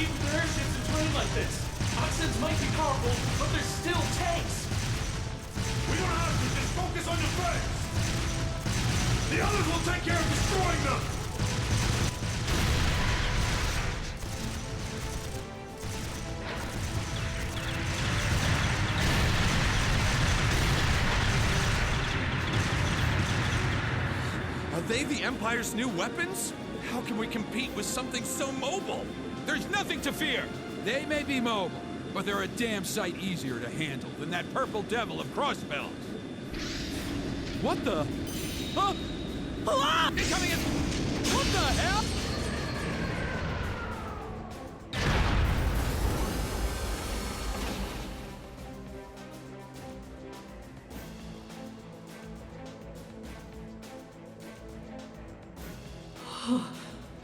keep their airships in terrain like this? Gotians might be powerful, but they're still tanks! We don't have to just focus on your friends! The others will take care of destroying them! Are they the Empire's new weapons? How can we compete with something so mobile? There's nothing to fear! They may be mobile, but they're a damn sight easier to handle than that purple devil of crossbells. What the? Huh? Ah! Incoming in... What the hell?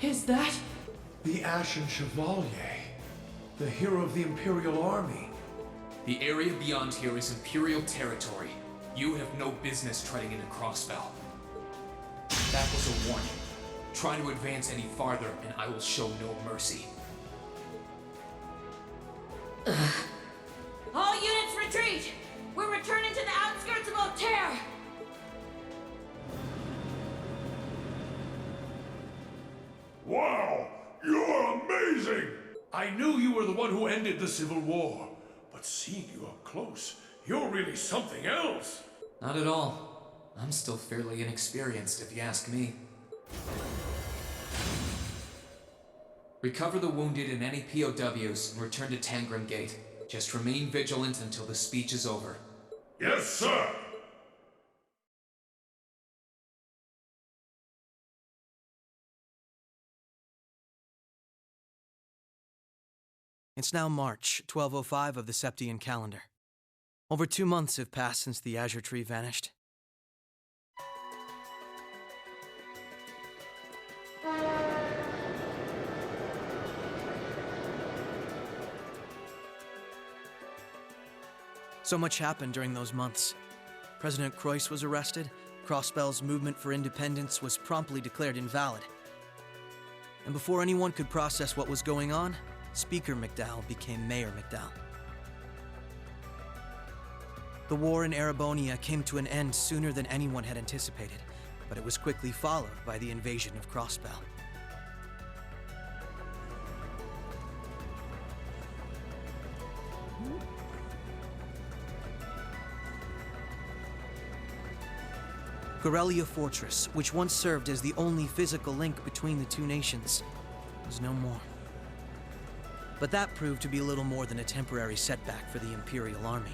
Is that? The Ashen Chevalier, the hero of the Imperial Army. The area beyond here is Imperial territory. You have no business treading into Crossbell. That was a warning. Try to advance any farther, and I will show no mercy. All units retreat! We're returning to the outskirts of Altair! Wow! You're amazing! I knew you were the one who ended the Civil War, but seeing you up close, you're really something else! Not at all. I'm still fairly inexperienced, if you ask me. Recover the wounded and any POWs and return to Tangram Gate. Just remain vigilant until the speech is over. Yes, sir! It's now March, 1205 of the Septian calendar. Over 2 months have passed since the Azure Tree vanished. So much happened during those months. President Croix was arrested, Crossbell's movement for independence was promptly declared invalid. And before anyone could process what was going on, Speaker McDowell became Mayor McDowell. The war in Erebonia came to an end sooner than anyone had anticipated, but it was quickly followed by the invasion of Crossbell. Corellia Fortress, which once served as the only physical link between the two nations, was no more. But that proved to be little more than a temporary setback for the Imperial Army,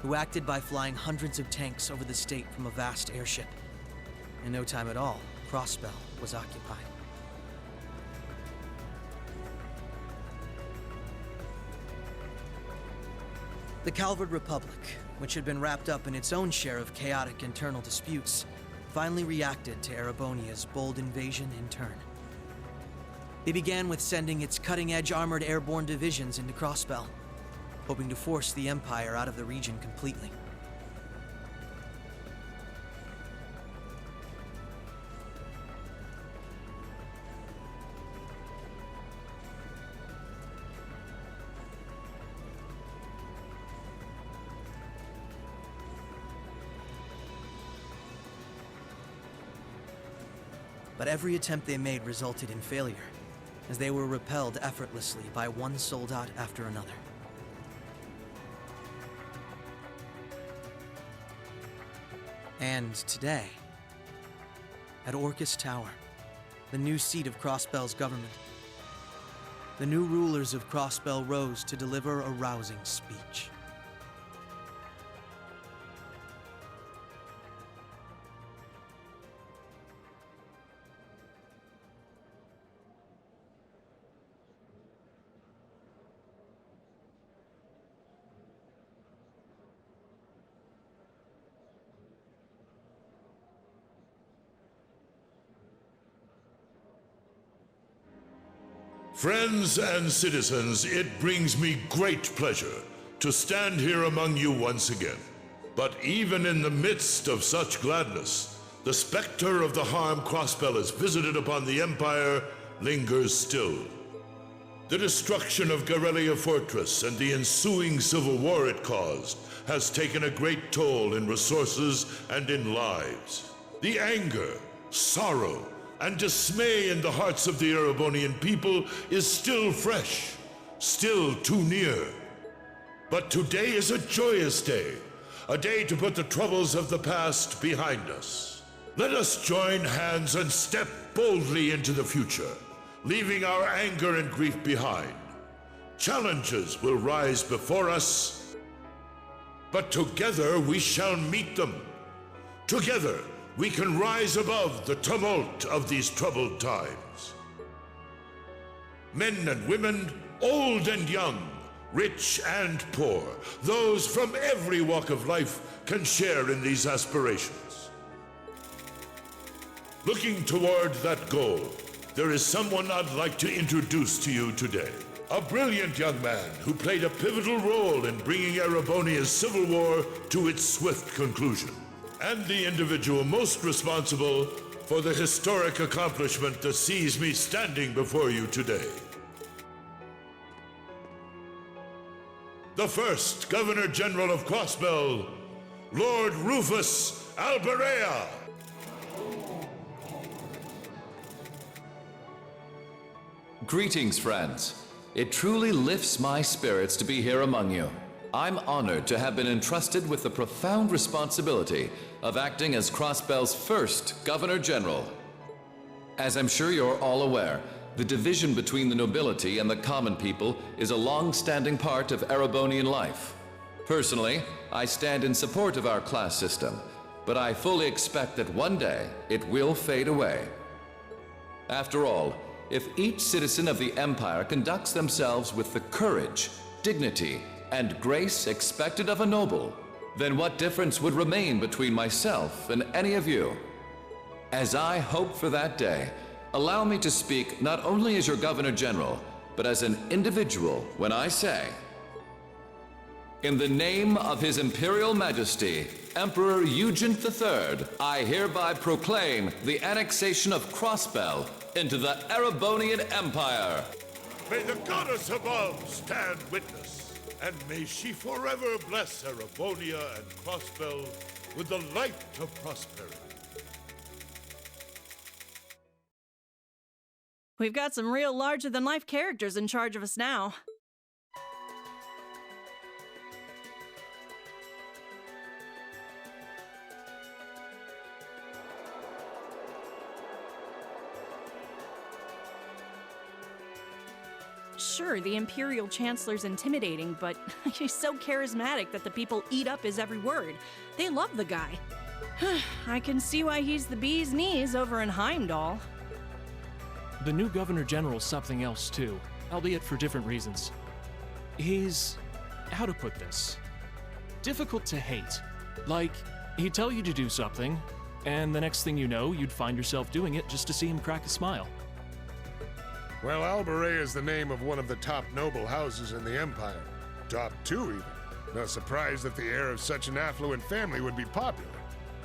who acted by flying hundreds of tanks over the state from a vast airship. In no time at all, Crossbell was occupied. The Calvard Republic, which had been wrapped up in its own share of chaotic internal disputes, finally reacted to Erebonia's bold invasion in turn. They began with sending its cutting-edge armored airborne divisions into Crossbell, hoping to force the Empire out of the region completely. But every attempt they made resulted in failure, as they were repelled effortlessly by one soldat after another. And today, at Orcus Tower, the new seat of Crossbell's government, the new rulers of Crossbell rose to deliver a rousing speech. Friends and citizens, it brings me great pleasure to stand here among you once again. But even in the midst of such gladness, the specter of the harm Crossbell has visited upon the Empire lingers still. The destruction of Gorelia Fortress and the ensuing civil war it caused has taken a great toll in resources and in lives. The anger, sorrow, and dismay in the hearts of the Erebonian people is still fresh, still too near. But today is a joyous day, a day to put the troubles of the past behind us. Let us join hands and step boldly into the future, leaving our anger and grief behind. Challenges will rise before us, but together we shall meet them. Together, we can rise above the tumult of these troubled times. Men and women, old and young, rich and poor, those from every walk of life can share in these aspirations. Looking toward that goal, there is someone I'd like to introduce to you today. A brilliant young man who played a pivotal role in bringing Erebonia's civil war to its swift conclusion, and the individual most responsible for the historic accomplishment that sees me standing before you today. The first Governor General of Crossbell, Lord Rufus Alberea. Greetings, friends. It truly lifts my spirits to be here among you. I'm honored to have been entrusted with the profound responsibility of acting as Crossbell's first Governor General. As I'm sure you're all aware, the division between the nobility and the common people is a long-standing part of Erebonian life. Personally, I stand in support of our class system, but I fully expect that one day it will fade away. After all, if each citizen of the Empire conducts themselves with the courage, dignity, and grace expected of a noble, then what difference would remain between myself and any of you? As I hope for that day, allow me to speak not only as your Governor General, but as an individual when I say, in the name of His Imperial Majesty, Emperor Eugent III, I hereby proclaim the annexation of Crossbell into the Erebonian Empire. May the goddess above stand witness, and may she forever bless Erebonia and Crossbell with the light of prosperity. We've got some real larger-than-life characters in charge of us now. Sure, the Imperial Chancellor's intimidating, but he's so charismatic that the people eat up his every word. They love the guy. I can see why he's the bee's knees over in Heimdall. The new Governor General's something else too, albeit for different reasons. He's... how to put this? Difficult to hate. Like, he'd tell you to do something, and the next thing you know, you'd find yourself doing it just to see him crack a smile. Well, Alberea is the name of one of the top noble houses in the Empire. Top 2, even. Not surprised that the heir of such an affluent family would be popular.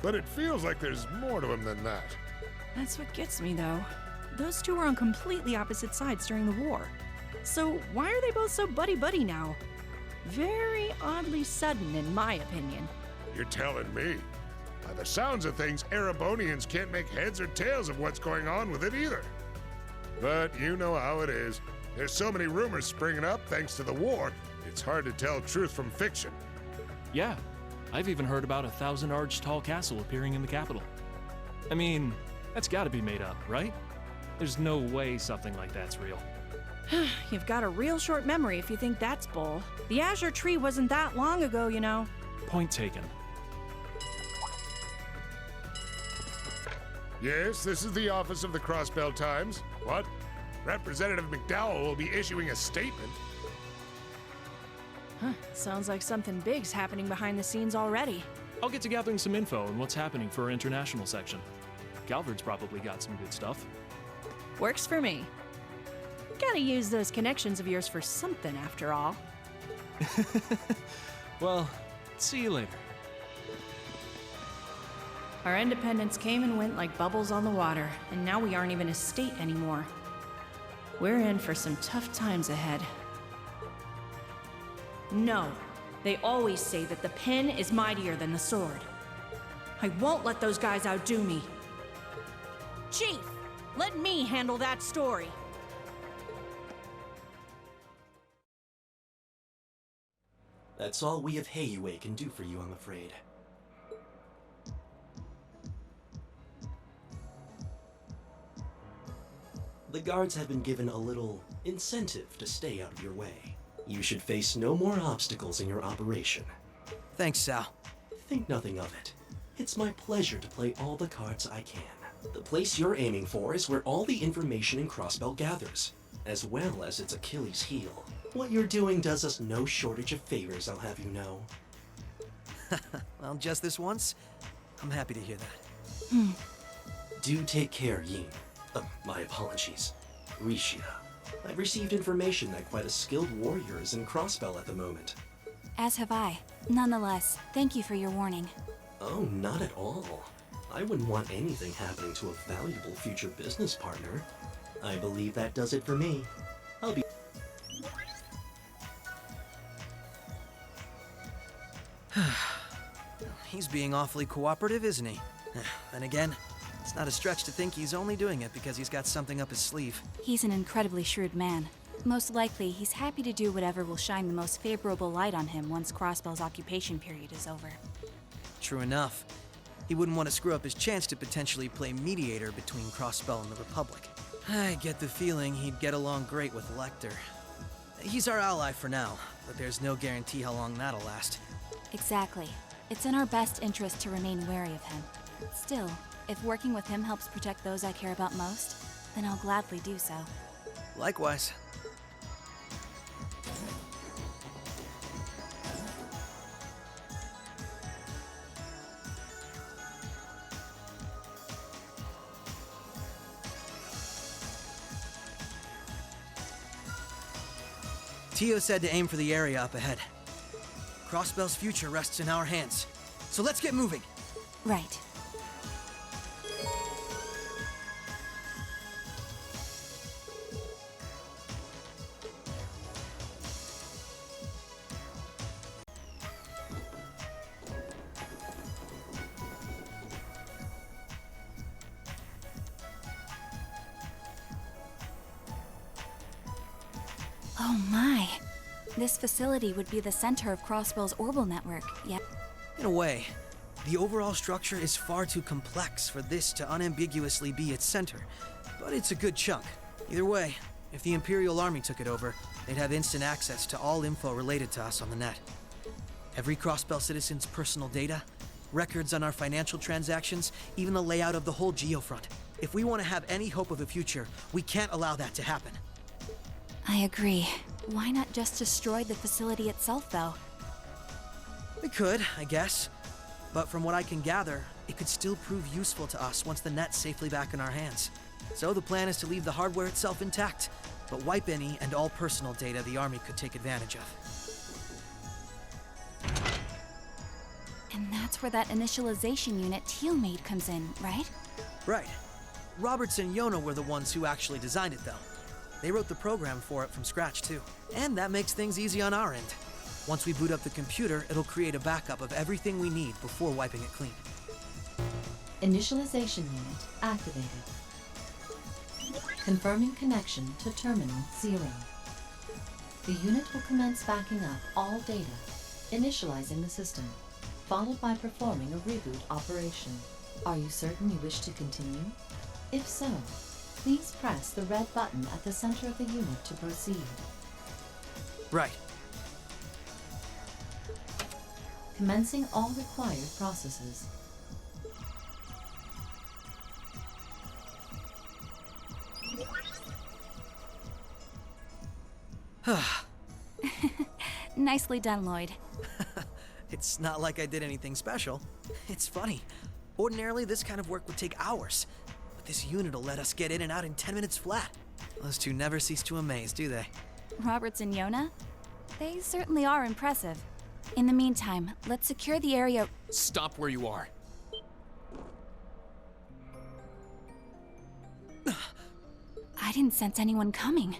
But it feels like there's more to him than that. That's what gets me, though. Those two were on completely opposite sides during the war. So why are they both so buddy-buddy now? Very oddly sudden, in my opinion. You're telling me. By the sounds of things, Erebonians can't make heads or tails of what's going on with it either. But you know how it is. There's so many rumors springing up thanks to the war, it's hard to tell truth from fiction. Yeah, I've even heard about a 1,000-arch-tall castle appearing in the capital. I mean, that's gotta be made up, right? There's no way something like that's real. You've got a real short memory if you think that's bull. The Azure Tree wasn't that long ago, you know. Point taken. Yes, this is the office of the Crossbell Times. What? Representative McDowell will be issuing a statement. Huh, sounds like something big's happening behind the scenes already. I'll get to gathering some info on what's happening for our international section. Galvard's probably got some good stuff. Works for me. Gotta use those connections of yours for something, after all. Well, see you later. Our independence came and went like bubbles on the water, and now we aren't even a state anymore. We're in for some tough times ahead. No, they always say that the pen is mightier than the sword. I won't let those guys outdo me. Chief, let me handle that story. That's all we of Heiyue can do for you, I'm afraid. The guards have been given a little incentive to stay out of your way. You should face no more obstacles in your operation. Thanks, Sal. Think nothing of it. It's my pleasure to play all the cards I can. The place you're aiming for is where all the information in Crossbell gathers, as well as its Achilles heel. What you're doing does us no shortage of favors, I'll have you know. Well, just this once? I'm happy to hear that. Do take care, Yin. My apologies. Rishia. I've received information that quite a skilled warrior is in Crossbell at the moment. As have I. Nonetheless, thank you for your warning. Oh, not at all. I wouldn't want anything happening to a valuable future business partner. I believe that does it for me. I'll be... He's being awfully cooperative, isn't he? Then again, it's not a stretch to think he's only doing it because he's got something up his sleeve. He's an incredibly shrewd man. Most likely, he's happy to do whatever will shine the most favorable light on him once Crossbell's occupation period is over. True enough. He wouldn't want to screw up his chance to potentially play mediator between Crossbell and the Republic. I get the feeling he'd get along great with Lecter. He's our ally for now, but there's no guarantee how long that'll last. Exactly. It's in our best interest to remain wary of him. Still, if working with him helps protect those I care about most, then I'll gladly do so. Likewise. Tio said to aim for the area up ahead. Crossbell's future rests in our hands, so let's get moving. Right. Oh my. This facility would be the center of Crossbell's orbital network, yeah? In a way, the overall structure is far too complex for this to unambiguously be its center, but it's a good chunk. Either way, if the Imperial Army took it over, they'd have instant access to all info related to us on the net. Every Crossbell citizen's personal data, records on our financial transactions, even the layout of the whole geofront. If we want to have any hope of a future, we can't allow that to happen. I agree. Why not just destroy the facility itself, though? We could, I guess. But from what I can gather, it could still prove useful to us once the net's safely back in our hands. So the plan is to leave the hardware itself intact, but wipe any and all personal data the Army could take advantage of. And that's where that initialization unit Teal made comes in, right? Right. Roberts and Yona were the ones who actually designed it, though. They wrote the program for it from scratch, too. And that makes things easy on our end. Once we boot up the computer, it'll create a backup of everything we need before wiping it clean. Initialization unit activated. Confirming connection to Terminal 0. The unit will commence backing up all data, initializing the system, followed by performing a reboot operation. Are you certain you wish to continue? If so, please press the red button at the center of the unit to proceed. Right. Commencing all required processes. Nicely done, Lloyd. It's not like I did anything special. It's funny. Ordinarily, this kind of work would take hours. But this unit will let us get in and out in 10 minutes flat. Those two never cease to amaze, do they? Roberts and Yona? They certainly are impressive. In the meantime, let's secure the area. Stop where you are. I I didn't sense anyone coming.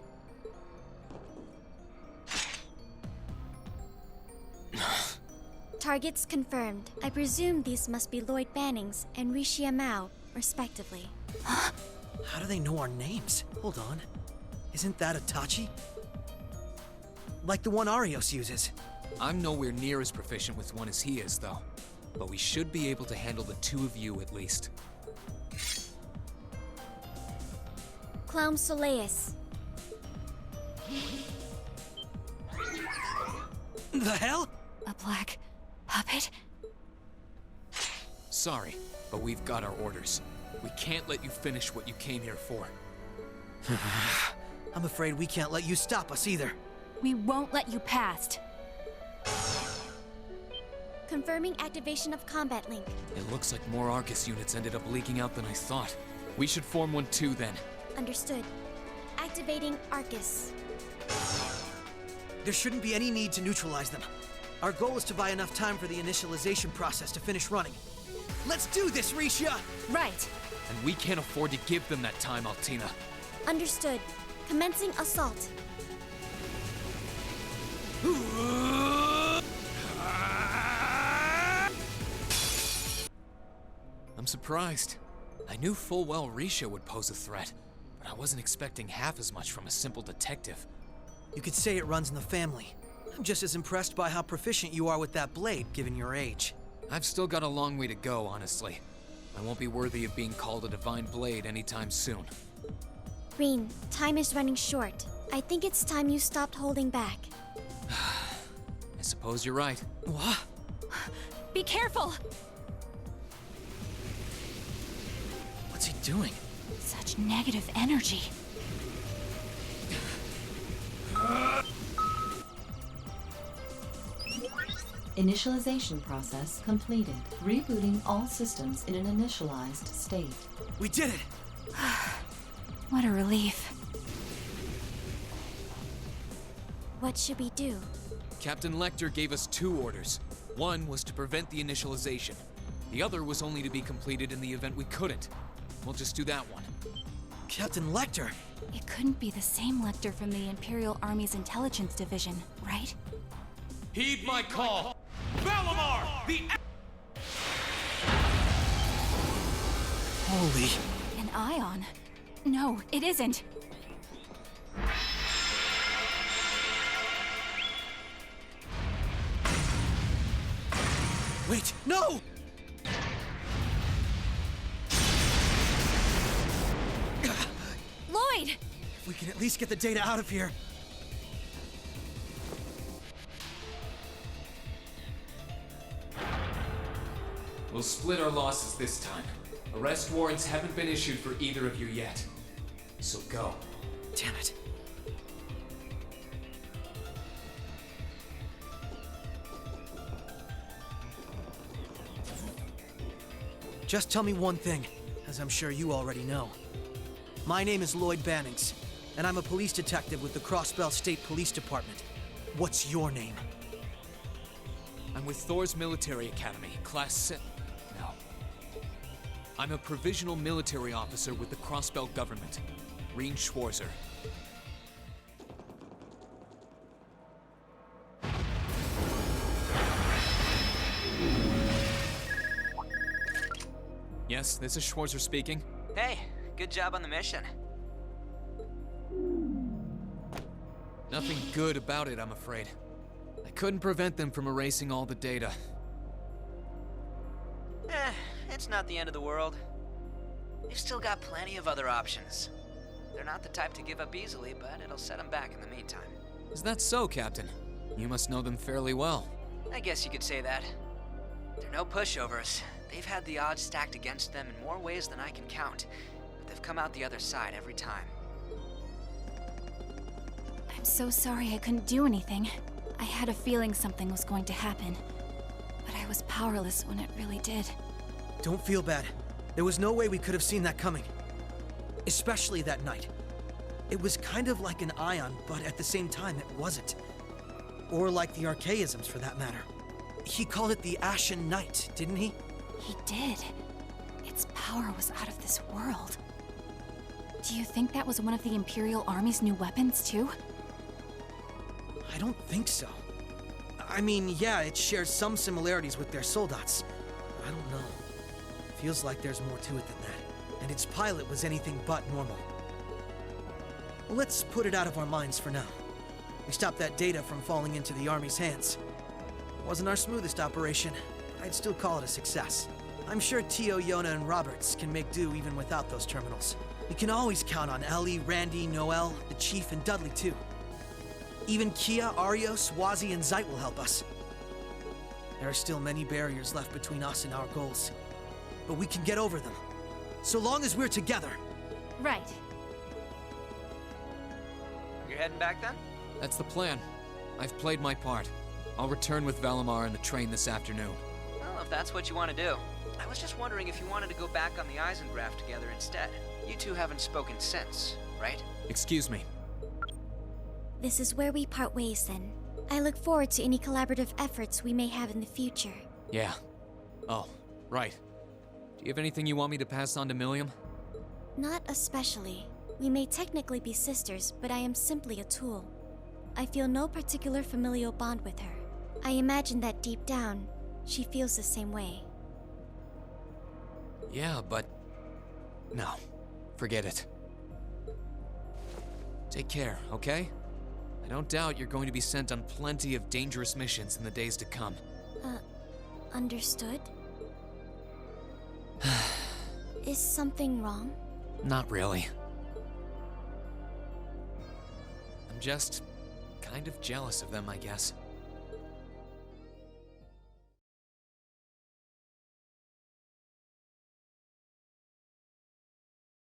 Targets confirmed. I presume these must be Lloyd Bannings and Rishia Mao, respectively. How do they know our names? Hold on. Isn't that Itachi? Like the one Arios uses. I'm nowhere near as proficient with one as he is, though. But we should be able to handle the two of you at least. Clown Soleus. The hell? A black puppet? Sorry, but we've got our orders. We can't let you finish what you came here for. I'm afraid we can't let you stop us either. We won't let you past. Confirming activation of combat link. It looks like more Arcus units ended up leaking out than I thought. We should form one too, then. Understood. Activating Arcus. There shouldn't be any need to neutralize them. Our goal is to buy enough time for the initialization process to finish running. Let's do this, Rishia! Right. And we can't afford to give them that time, Altina. Understood. Commencing assault. I'm surprised. I knew full well Risha would pose a threat, but I wasn't expecting half as much from a simple detective. You could say it runs in the family. I'm just as impressed by how proficient you are with that blade, given your age. I've still got a long way to go, honestly. I won't be worthy of being called a divine blade anytime soon. Rin, time is running short. I think it's time you stopped holding back. I suppose you're right. What? Be careful! What's he doing? Such negative energy. Initialization process completed. Rebooting all systems in an initialized state. We did it! What a relief. What should we do? Captain Lecter gave us two orders. One was to prevent the initialization. The other was only to be completed in the event we couldn't. We'll just do that one. Captain Lecter? It couldn't be the same Lecter from the Imperial Army's intelligence division, right? Heed my call! Valamar! The... Holy... An ion? No, it isn't. Wait, no! Lloyd! If we can at least get the data out of here. We'll split our losses this time. Arrest warrants haven't been issued for either of you yet. So go. Damn it. Just tell me one thing, as I'm sure you already know. My name is Lloyd Bannings, and I'm a police detective with the Crossbell State Police Department. What's your name? I'm with Thor's Military Academy, Class 6. No. I'm a provisional military officer with the Crossbell government, Reen Schwarzer. Yes, this is Schwarzer speaking. Hey, good job on the mission. Nothing good about it, I'm afraid. I couldn't prevent them from erasing all the data. It's not the end of the world. They've still got plenty of other options. They're not the type to give up easily, but it'll set them back in the meantime. Is that so, Captain? You must know them fairly well. I guess you could say that. They're no pushovers. They've had the odds stacked against them in more ways than I can count, but they've come out the other side every time. I'm so sorry I couldn't do anything. I had a feeling something was going to happen, but I was powerless when it really did. Don't feel bad. There was no way we could have seen that coming. Especially that night. It was kind of like an ion, but at the same time it wasn't. Or like the archaisms, for that matter. He called it the Ashen Night, didn't he? He did. Its power was out of this world. Do you think that was one of the Imperial Army's new weapons, too? I don't think so. I mean, yeah, it shares some similarities with their soldats. I don't know. Feels like there's more to it than that. And its pilot was anything but normal. Well, let's put it out of our minds for now. We stopped that data from falling into the Army's hands. It wasn't our smoothest operation, but I'd still call it a success. I'm sure Tio, Yona, and Roberts can make do even without those terminals. We can always count on Ellie, Randy, Noel, the Chief, and Dudley, too. Even Kia, Arios, Wazi, and Zeit will help us. There are still many barriers left between us and our goals, but we can get over them, so long as we're together. Right. You're heading back then? That's the plan. I've played my part. I'll return with Valimar and the train this afternoon. Well, if that's what you want to do. I was just wondering if you wanted to go back on the Eisengraph together instead. You two haven't spoken since, right? Excuse me. This is where we part ways then. I look forward to any collaborative efforts we may have in the future. Yeah. Oh, right. Do you have anything you want me to pass on to Milliam? Not especially. We may technically be sisters, but I am simply a tool. I feel no particular familial bond with her. I imagine that deep down, she feels the same way. Yeah, but... no. Forget it. Take care, okay? I don't doubt you're going to be sent on plenty of dangerous missions in the days to come. Understood? Is something wrong? Not really. I'm just kind of jealous of them, I guess.